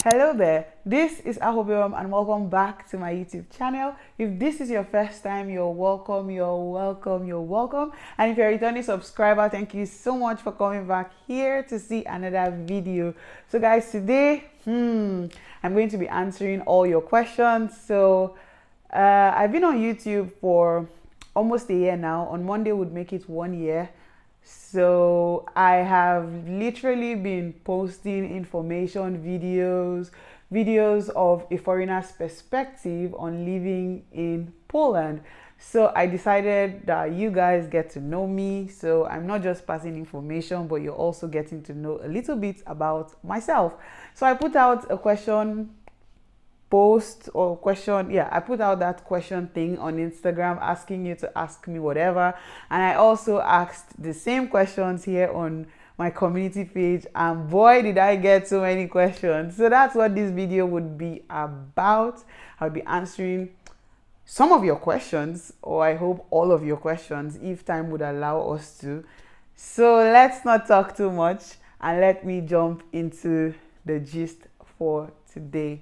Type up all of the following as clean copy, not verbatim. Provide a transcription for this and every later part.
Hello there, this is Awhobiwom and welcome back to my YouTube channel. If this is your first time, you're welcome, you're welcome, you're welcome. And if you're a returning subscriber, thank you so much for coming back here to see another video. So guys, today, I'm going to be answering all your questions. So I've been on YouTube for almost a year now. On Monday would make it 1 year. So I have literally been posting information videos of a foreigner's perspective on living in Poland. So I decided that you guys get to know me. So I'm not just passing information, but you're also getting to know a little bit about myself. So I put out a question post or question, I put out that question thing on Instagram asking you to ask me whatever, and I also asked the same questions here on my community page, and boy did I get so many questions. So that's what this video would be about. I'll be answering some of your questions, or I hope all of your questions if time would allow us to. So let's not talk too much and let me jump into the gist for today.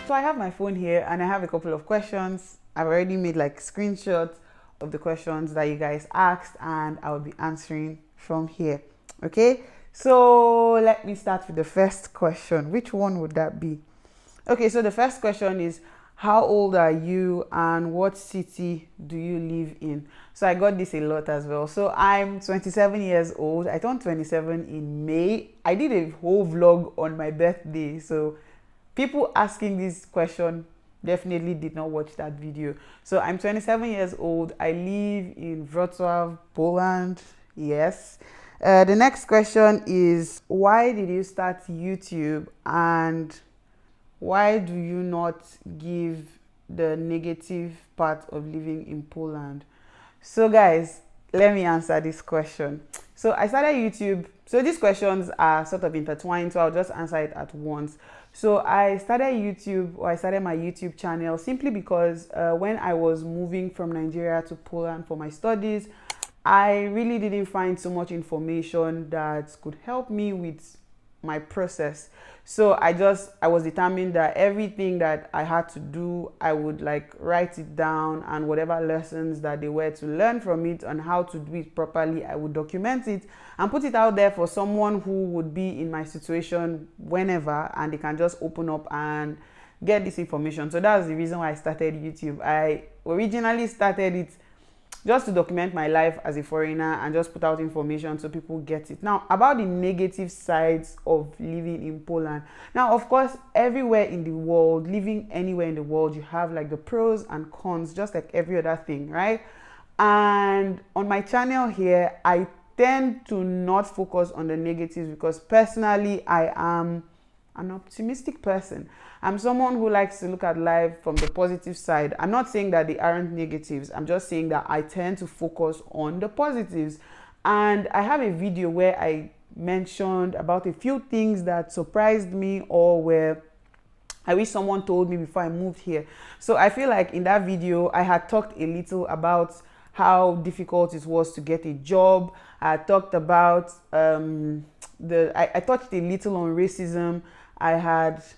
So I have my phone here and I have a couple of questions. I've already made like screenshots of the questions that you guys asked and I'll be answering from here. Okay, so let me start with the first question. Which one would that be? Okay, so the first question is, how old are you and what city do you live in? So I got this a lot as well. So I'm 27 years old. I turned 27 in May. I did a whole vlog on my birthday. So people asking this question definitely did not watch that video. So I'm 27 years old. I live in Wrocław, Poland. Yes. The next question is, why did you start YouTube and why do you not give the negative part of living in Poland? So guys, let me answer this question. So I started YouTube. So these questions are sort of intertwined, so I'll just answer it at once. So I started my YouTube channel simply because when I was moving from Nigeria to Poland for my studies, I really didn't find so much information that could help me with my process. So I was determined that everything that I had to do, I would like write it down, and whatever lessons that they were to learn from it on how to do it properly, I would document it and put it out there for someone who would be in my situation whenever, and they can just open up and get this information. So that's the reason why I started YouTube. I originally started it just to document my life as a foreigner and just put out information so people get it. Now, about the negative sides of living in Poland. Now, of course, everywhere in the world, living anywhere in the world, you have like the pros and cons, just like every other thing, right? And on my channel here, I tend to not focus on the negatives because personally, I am an optimistic person. I'm someone who likes to look at life from the positive side. I'm not saying that they aren't negatives. I'm just saying that I tend to focus on the positives. And I have a video where I mentioned about a few things that surprised me or where I wish someone told me before I moved here. So I feel like in that video, I had talked a little about how difficult it was to get a job. I talked about I touched a little on racism. I have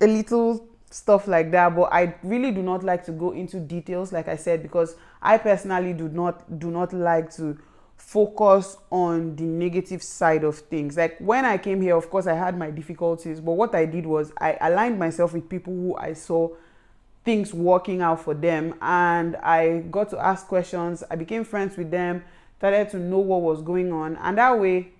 a little stuff like that, but I really do not like to go into details, like I said, because I personally do not like to focus on the negative side of things. Like when I came here, of course, I had my difficulties, but what I did was I aligned myself with people who I saw things working out for them, and I got to ask questions. I became friends with them, started to know what was going on, and that way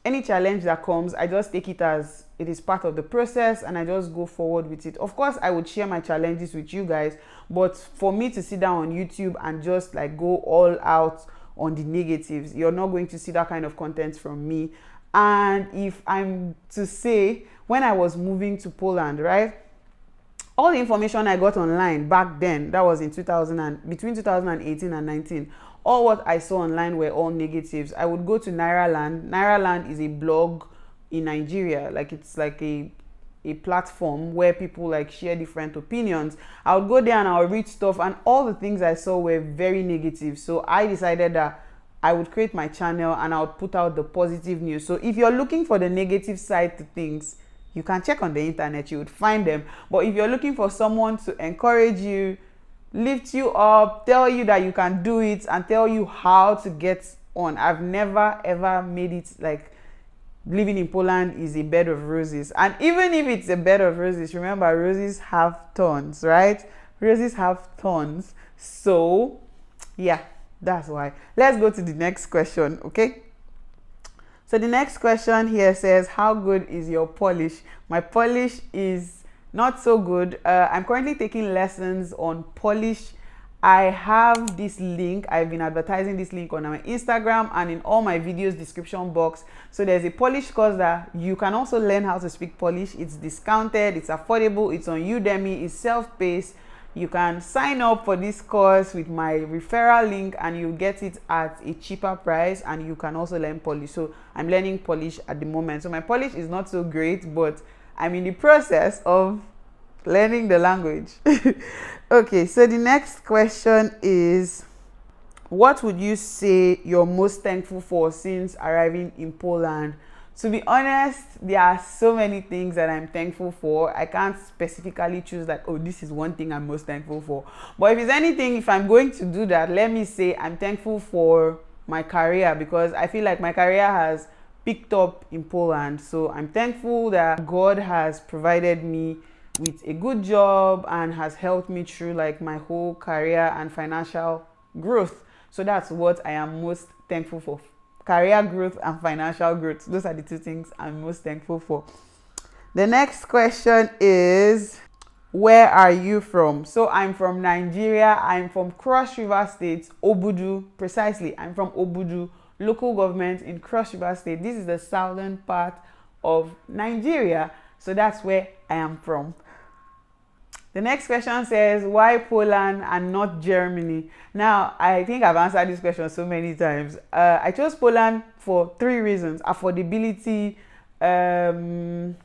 any challenge that comes, I just take it as it is part of the process and I just go forward with it. Of course, I would share my challenges with you guys, but for me to sit down on YouTube and just like go all out on the negatives, you're not going to see that kind of content from me. And if I'm to say, when I was moving to Poland, right, all the information I got online back then, that was in between 2018 and 19, all what I saw online were all negatives. I would go to Nairaland. Nairaland is a blog in Nigeria. Like it's like a platform where people like share different opinions. I would go there and I would read stuff, and all the things I saw were very negative. So I decided that I would create my channel and I would put out the positive news. So if you're looking for the negative side to things, you can check on the internet, you would find them. But if you're looking for someone to encourage you, lift you up, tell you that you can do it, and tell you how to get on, I've never ever made it like living in Poland is a bed of roses. And even if it's a bed of roses, remember, roses have thorns, right? Roses have thorns. So yeah, that's why. Let's go to the next question, okay? So the next question here says, how good is your Polish? My Polish is not so good. I'm currently taking lessons on Polish. I have this link. I've been advertising this link on my Instagram and in all my videos description box. So there's a Polish course that you can also learn how to speak Polish. It's discounted, it's affordable, it's on Udemy, it's self-paced. You can sign up for this course with my referral link and you get it at a cheaper price, and you can also learn Polish. So I'm learning Polish at the moment. So my Polish is not so great, but I'm in the process of learning the language. Okay, so the next question is, what would you say you're most thankful for since arriving in Poland? To be honest, there are so many things that I'm thankful for. I can't specifically choose that, oh, this is one thing I'm most thankful for. But if it's anything, if I'm going to do that, let me say I'm thankful for my career, because I feel like my career has picked up in Poland. So I'm thankful that God has provided me with a good job and has helped me through like my whole career and financial growth. So that's what I am most thankful for. Career growth and financial growth. Those are the two things I'm most thankful for. The next question is, where are you from? So I'm from Nigeria. I'm from Cross River State, Obudu, precisely. I'm from Obudu local government in Cross River State. This is the southern part of Nigeria. So that's where I am from. The next question says, why Poland and not Germany? Now, I think I've answered this question so many times. I chose Poland for 3 reasons. Affordability. Right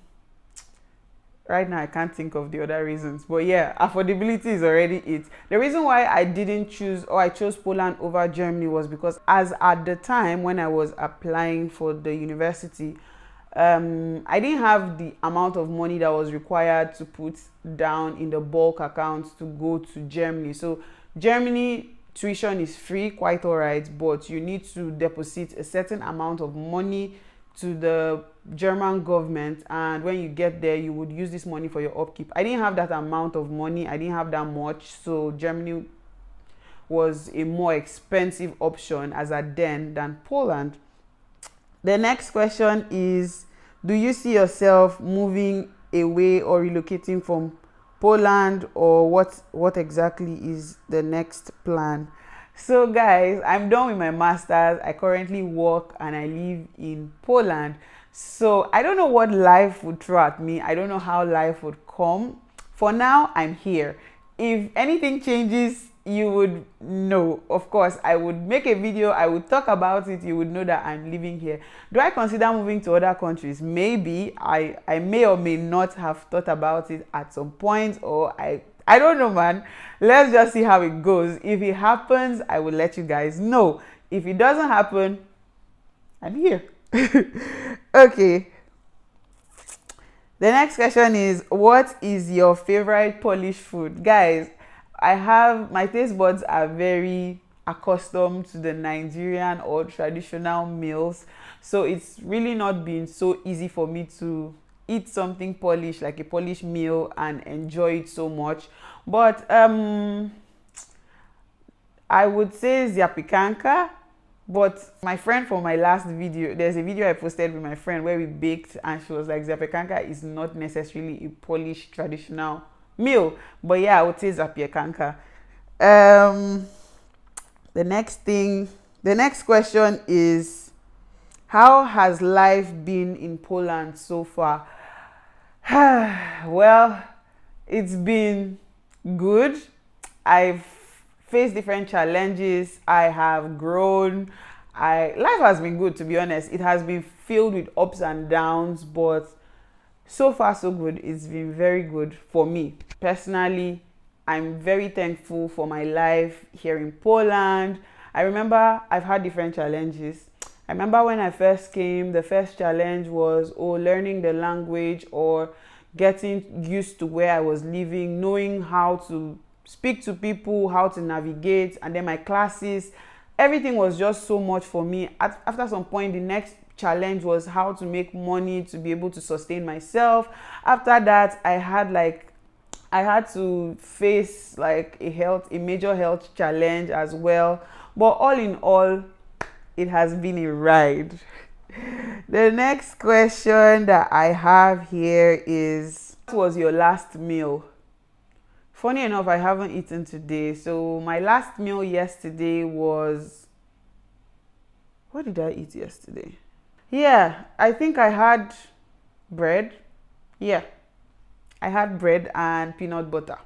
now, I can't think of the other reasons. But yeah, affordability is already it. The reason why I didn't choose, or I chose Poland over Germany, was because as at the time when I was applying for the university, I didn't have the amount of money that was required to put down in the bulk account to go to Germany. So Germany tuition is free, quite all right, but you need to deposit a certain amount of money to the German government, and when you get there you would use this money for your upkeep. I didn't have that amount of money, I didn't have that much, so Germany was a more expensive option as at then than Poland. The next question is, do you see yourself moving away or relocating from Poland, or what exactly is the next plan? So guys, I'm done with my master's. I currently work and I live in Poland. So I don't know what life would throw at me. I don't know how life would come. For now, I'm here. If anything changes, you would know. Of course, I would make a video, I would talk about it, you would know that I'm living here. Do I consider moving to other countries? Maybe. I may or may not have thought about it at some point, or I don't know, man. Let's just see how it goes. If it happens, I will let you guys know. If it doesn't happen, I'm here. Okay. The next question is, what is your favorite Polish food? Guys, my taste buds are very accustomed to the Nigerian or traditional meals. So it's really not been so easy for me to eat something Polish, like a Polish meal, and enjoy it so much. But I would say zapiekanka. But my friend from my last video, there's a video I posted with my friend where we baked, and she was like, zapiekanka is not necessarily a Polish traditional meal. But yeah, I would say zapiekanka. The next question is, how has life been in Poland so far? Well, it's been good. I've faced different challenges. I have grown. Life has been good, to be honest. It has been filled with ups and downs, but so far so good. It's been very good for me personally. I'm very thankful for my life here in Poland. I remember I've had different challenges. I remember when I first came, the first challenge was learning the language or getting used to where I was living, knowing how to speak to people, how to navigate, and then my classes. Everything was just so much for me. After some point, the next challenge was how to make money to be able to sustain myself. After that, I had to face like a major health challenge as well. But all in all, it has been a ride. The next question that I have here is, what was your last meal? Funny enough, I haven't eaten today. So my last meal yesterday was, what did I eat yesterday? Yeah, I think I had bread. Yeah, I had bread and peanut butter.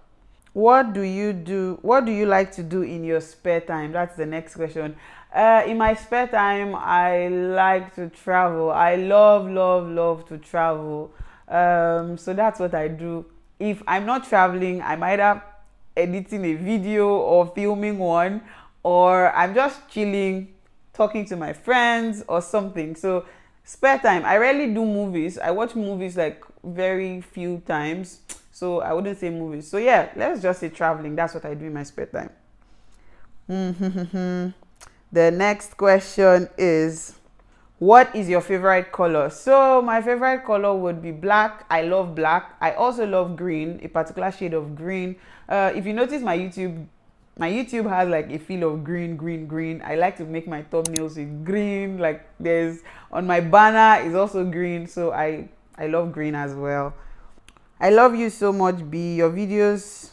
What do you do? What do you like to do in your spare time? That's the next question. In my spare time, I like to travel. I love, love, love to travel. So that's what I do. If I'm not traveling, I'm either editing a video or filming one, or I'm just chilling, talking to my friends or something. So spare time, I rarely do movies. I watch movies like very few times, so I wouldn't say movies. So yeah, let's just say traveling. That's what I do in my spare time. The next question is, what is your favorite color? So my favorite color would be black. I love black. I also love green, a particular shade of green. If you notice my YouTube has like a feel of green, green, green. I like to make my thumbnails with green. Like there's on my banner is also green. So I love green as well. I love you so much, B. Your videos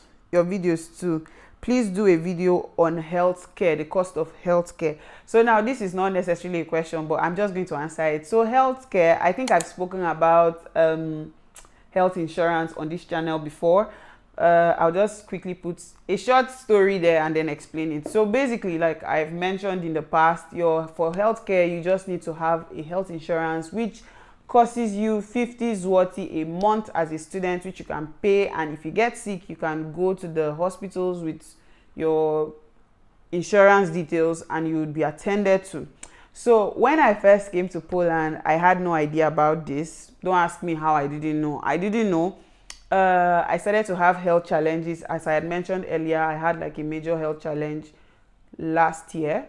too. Please do a video on healthcare, the cost of healthcare. So now this is not necessarily a question, but I'm just going to answer it. So healthcare, I think I've spoken about health insurance on this channel before. I'll just quickly put a short story there and then explain it. So basically, like I've mentioned in the past, for healthcare, you just need to have a health insurance which costs you 50 zloty a month as a student, which you can pay, and if you get sick, you can go to the hospitals with your insurance details and you would be attended to. So when I first came to Poland, I had no idea about this. Don't ask me how I didn't know. I started to have health challenges. As I had mentioned earlier, I had like a major health challenge last year.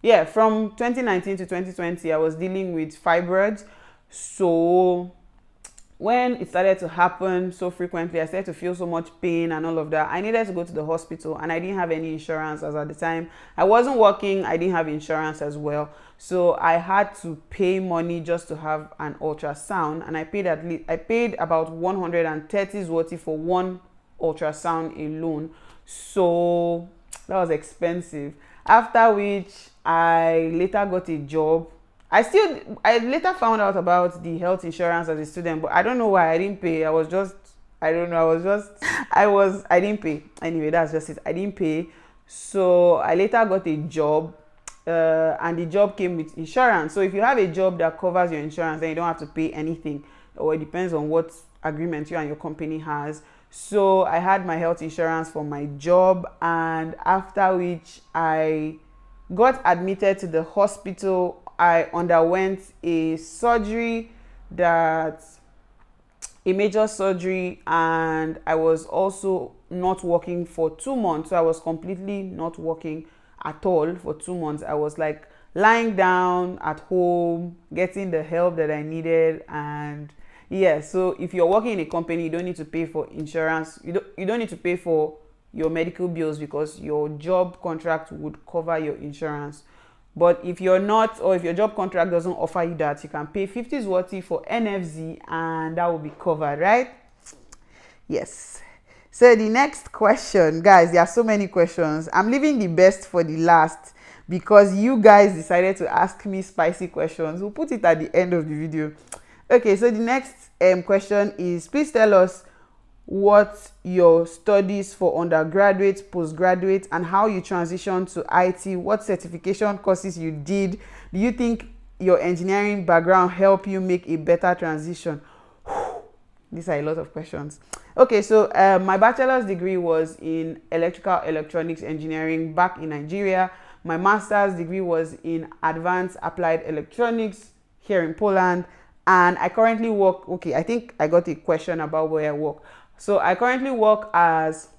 Yeah, from 2019 to 2020, I was dealing with fibroids. So when it started to happen so frequently, I started to feel so much pain and all of that. I needed to go to the hospital and I didn't have any insurance as at the time. I wasn't working, I didn't have insurance as well. So I had to pay money just to have an ultrasound, and I paid about 130 zloty for one ultrasound alone. So that was expensive. After which I later got a job. I later found out about the health insurance as a student, but I don't know why I didn't pay. I didn't pay. Anyway, that's just it. I didn't pay. So I later got a job, and the job came with insurance. So if you have a job that covers your insurance, then you don't have to pay anything, or it depends on what agreement you and your company has. So I had my health insurance for my job, and after which I got admitted to the hospital. I underwent a major surgery, and I was also not working for 2 months. So I was completely not working at all for 2 months. I was like lying down at home, getting the help that I needed. And yeah, so if you're working in a company, you don't need to pay for insurance. You don't need to pay for your medical bills because your job contract would cover your insurance. But if you're not, or if your job contract doesn't offer you that, you can pay 50 zloty for NFZ and that will be covered, right? Yes. So the next question, guys, there are so many questions. I'm leaving the best for the last because you guys decided to ask me spicy questions. We'll put it at the end of the video. Okay, so the next question is, please tell us what your studies for undergraduate, postgraduate, and how you transitioned to IT, what certification courses you did. Do you think your engineering background helped you make a better transition? These are a lot of questions. Okay, so my bachelor's degree was in electrical electronics engineering back in Nigeria. My master's degree was in advanced applied electronics here in Poland. And I currently work, okay, I think I got a question about where I work. So I currently work as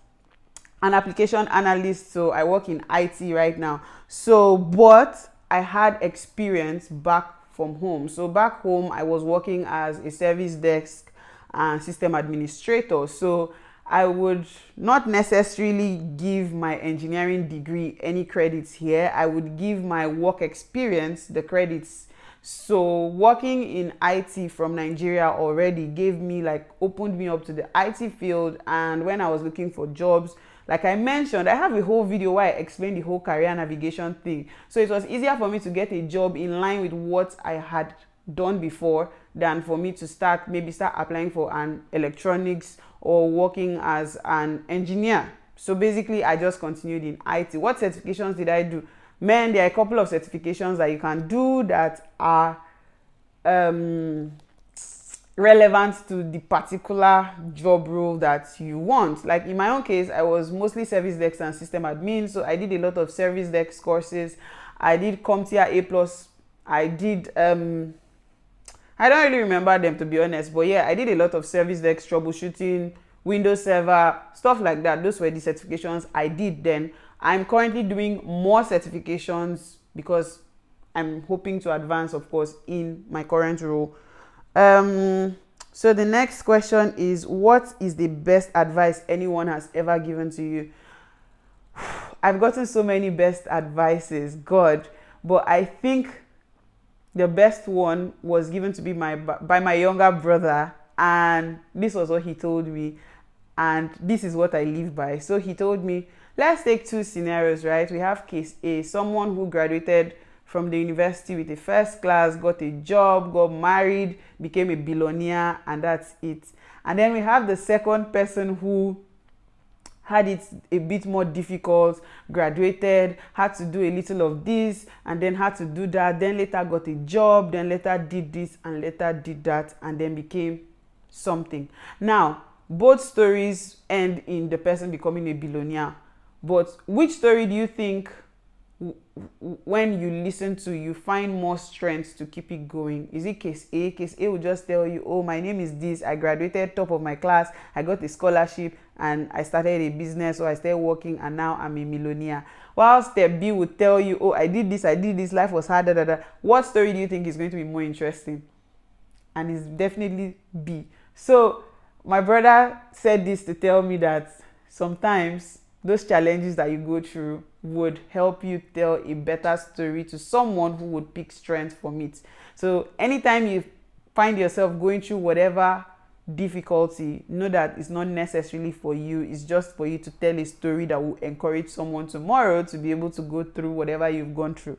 an application analyst. So I work in IT right now. So, but I had experience back from home. So back home, I was working as a service desk and system administrator. So I would not necessarily give my engineering degree any credits here. I would give my work experience the credits. So working in IT from Nigeria already gave me, like, opened me up to the IT field. And when I was looking for jobs, like I mentioned, I have a whole video where I explain the whole career navigation thing. So it was easier for me to get a job in line with what I had done before than for me to start applying for an electronics or working as an engineer. So basically, I just continued in IT. What certifications did I do? Man, there are a couple of certifications that you can do that are relevant to the particular job role that you want. Like in my own case, I was mostly service desk and system admin, so I did a lot of service desk courses. I did CompTIA A+. I did I don't really remember them, to be honest, but yeah, I did a lot of service desk troubleshooting, Windows Server, stuff like that. Those were the certifications I did then. I'm currently doing more certifications because I'm hoping to advance, of course, in my current role. So the next question is, what is the best advice anyone has ever given to you? I've gotten so many best advices, God, but I think the best one was given to me by my younger brother, and this was what he told me, and this is what I live by. So he told me, let's take two scenarios, right? We have case A, someone who graduated from the university with a first class, got a job, got married, became a billionaire, and that's it. And then we have the second person who had it a bit more difficult, graduated, had to do a little of this, and then had to do that, then later got a job, then later did this, and later did that, and then became something. Now, both stories end in the person becoming a billionaire. But which story do you think, when you listen to, you find more strength to keep it going? Is it case A? Case A will just tell you, oh, my name is this, I graduated top of my class, I got a scholarship, and I started a business, or I started working, and now I'm a millionaire. While step B will tell you, oh, I did this, life was hard, da, da, da. What story do you think is going to be more interesting? And it's definitely B. So my brother said this to tell me that sometimes those challenges that you go through would help you tell a better story to someone who would pick strength from it. So anytime you find yourself going through whatever difficulty, know that it's not necessarily for you. It's just for you to tell a story that will encourage someone tomorrow to be able to go through whatever you've gone through.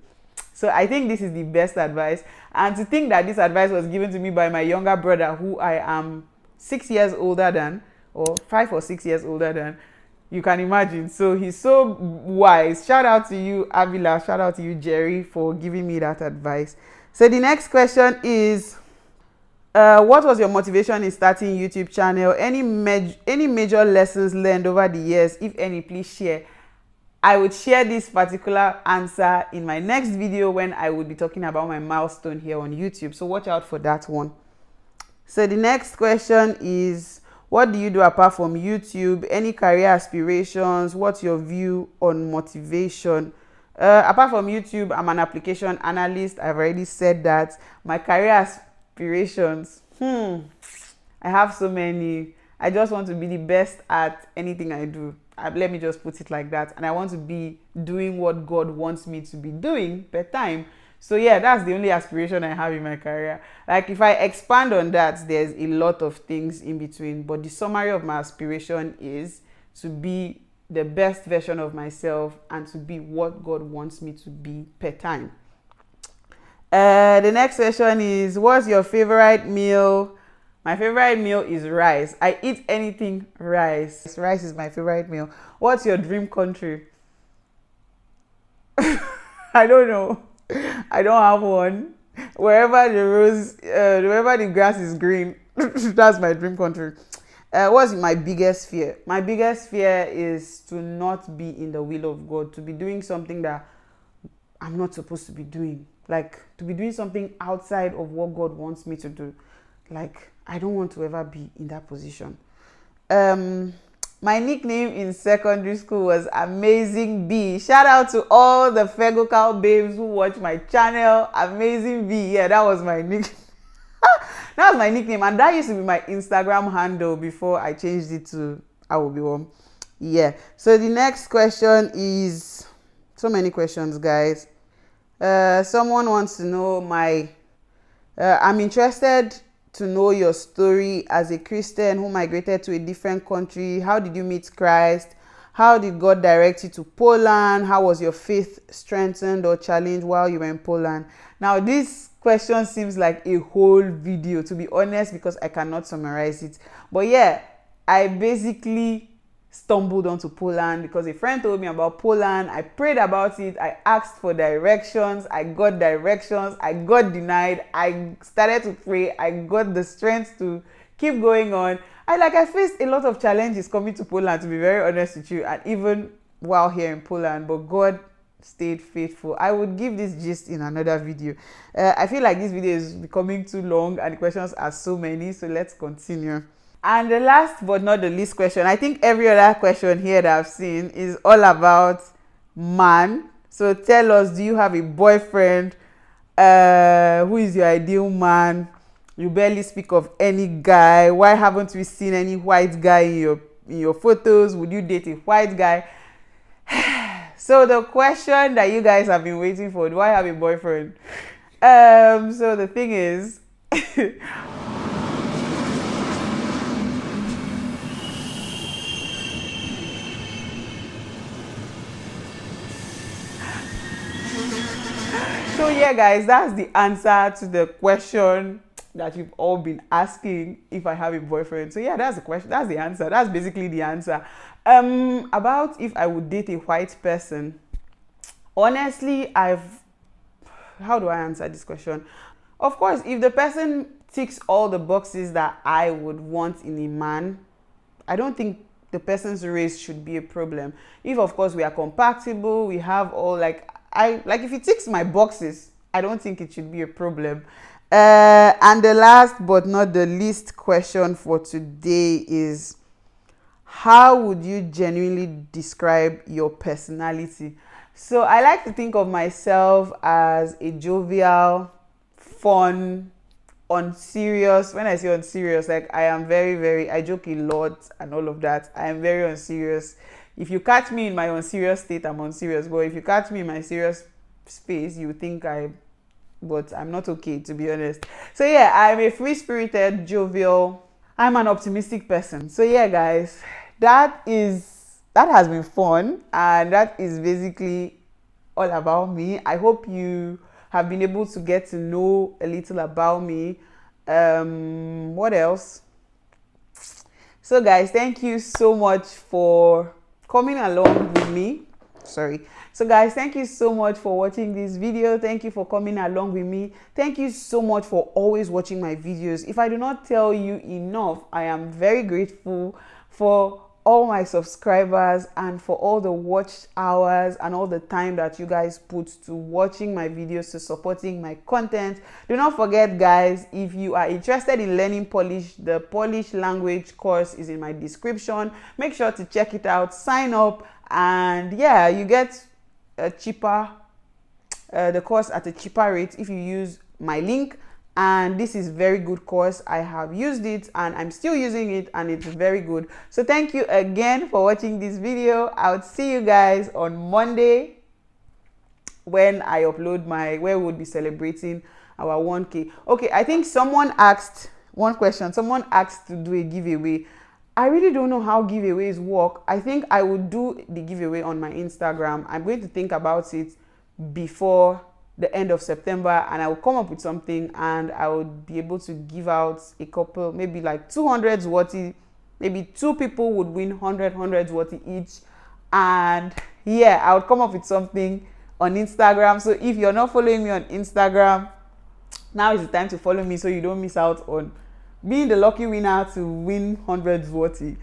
So I think this is the best advice. And to think that this advice was given to me by my younger brother, who I am 6 years older than, or 5 or 6 years older than, you can imagine. So he's so wise. Shout out to you, Avila. Shout out to you, Jerry, for giving me that advice. So the next question is, what was your motivation in starting YouTube channel? Any major lessons learned over the years? If any, please share. I would share this particular answer in my next video when I would be talking about my milestone here on YouTube. So watch out for that one. So the next question is, what do you do apart from YouTube? Any career aspirations? What's your view on motivation? Apart from YouTube, I'm an application analyst. I've already said that. My career aspirations, I have so many. I just want to be the best at anything I do. Let me just put it like that. And I want to be doing what God wants me to be doing per time. So yeah, that's the only aspiration I have in my career. Like, if I expand on that, there's a lot of things in between. But the summary of my aspiration is to be the best version of myself and to be what God wants me to be per time. The next question is, what's your favorite meal? My favorite meal is rice. I eat anything rice. Rice is my favorite meal. What's your dream country? I don't know. I don't have one. Wherever the grass is green, that's my dream country. What's my biggest fear? My biggest fear is to not be in the will of God, to be doing something that I'm not supposed to be doing. Like, to be doing something outside of what God wants me to do. Like, I don't want to ever be in that position. My nickname in secondary school was Amazing B. Shout out to all the Fegocal babes who watch my channel. Amazing B. Yeah, that was my nickname. That was my nickname, and that used to be my Instagram handle before I changed it to Awhobiwom. Yeah. So the next question is, so many questions, guys. Someone wants to know I'm interested to know your story as a Christian who migrated to a different country. How did you meet Christ? How did God direct you to Poland? How was your faith strengthened or challenged while you were in Poland? Now, this question seems like a whole video, to be honest, because I cannot summarize it. But yeah, I basically stumbled onto Poland because a friend told me about Poland. I prayed about it. I asked for directions. I got directions. I got denied. I started to pray. I got the strength to keep going on. I faced a lot of challenges coming to Poland, to be very honest with you, and even while here in Poland, but God stayed faithful. I would give this gist in another video. I feel like this video is becoming too long and the questions are so many, so let's continue. And the last but not the least question, I think every other question here that I've seen is all about man. So tell us, do you have a boyfriend? Who is your ideal man? You barely speak of any guy. Why haven't we seen any white guy in your photos? Would you date a white guy? So the question that you guys have been waiting for, do I have a boyfriend? So the thing is, so yeah, guys, that's the answer to the question that you've all been asking, if I have a boyfriend. So yeah, that's the question. That's the answer. That's basically the answer. About if I would date a white person. Honestly, how do I answer this question? Of course, if the person ticks all the boxes that I would want in a man, I don't think the person's race should be a problem. If of course we are compatible, we have all if it ticks my boxes, I don't think it should be a problem. And the last but not the least question for today is, how would you genuinely describe your personality? So I like to think of myself as a jovial, fun, unserious. When I say unserious, like I am I joke a lot and all of that. I am very unserious. If you catch me in my unserious state, I'm unserious. But if you catch me in my serious space, you think but I'm not okay, to be honest. So yeah, I'm a free-spirited, jovial, I'm an optimistic person. So yeah, guys, that has been fun, and that is basically all about me. I hope you have been able to get to know a little about me. What else? So guys, thank you so much for coming along with me. So guys, thank you so much for watching this video. Thank you for coming along with me. Thank you so much for always watching my videos. If I do not tell you enough, I am very grateful for all my subscribers and for all the watch hours and all the time that you guys put to watching my videos, to supporting my content. Do not forget, guys, if you are interested in learning Polish, the Polish language course is in my description. Make sure to check it out, sign up, and yeah, you get a cheaper the course at a cheaper rate if you use my link. And this is very good course. I have used it and I'm still using it, and it's very good. So thank you again for watching this video. I'll see you guys on Monday when I upload where we'll be celebrating our 1K. Okay, I think someone asked one question. Someone asked to do a giveaway. I really don't know how giveaways work. I think I would do the giveaway on my Instagram. I'm going to think about it before the end of September, and I will come up with something, and I would be able to give out a couple, maybe like 200 zloty. Maybe 2 people would win 100 zloty each. And yeah, I would come up with something on Instagram. So if you're not following me on Instagram, now is the time to follow me so you don't miss out on being the lucky winner to win 100 zloty.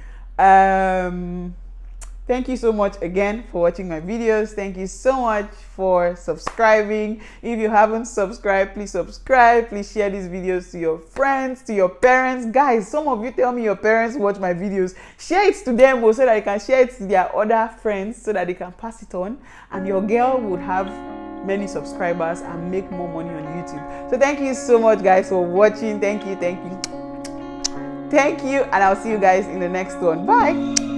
Thank you so much again for watching my videos. Thank you so much for subscribing. If you haven't subscribed, please subscribe. Please share these videos to your friends, to your parents. Guys, some of you tell me your parents watch my videos. Share it to them so that they can share it to their other friends so that they can pass it on, and your girl would have many subscribers and make more money on YouTube. So thank you so much, guys, for watching. Thank you, and I'll see you guys in the next one. Bye.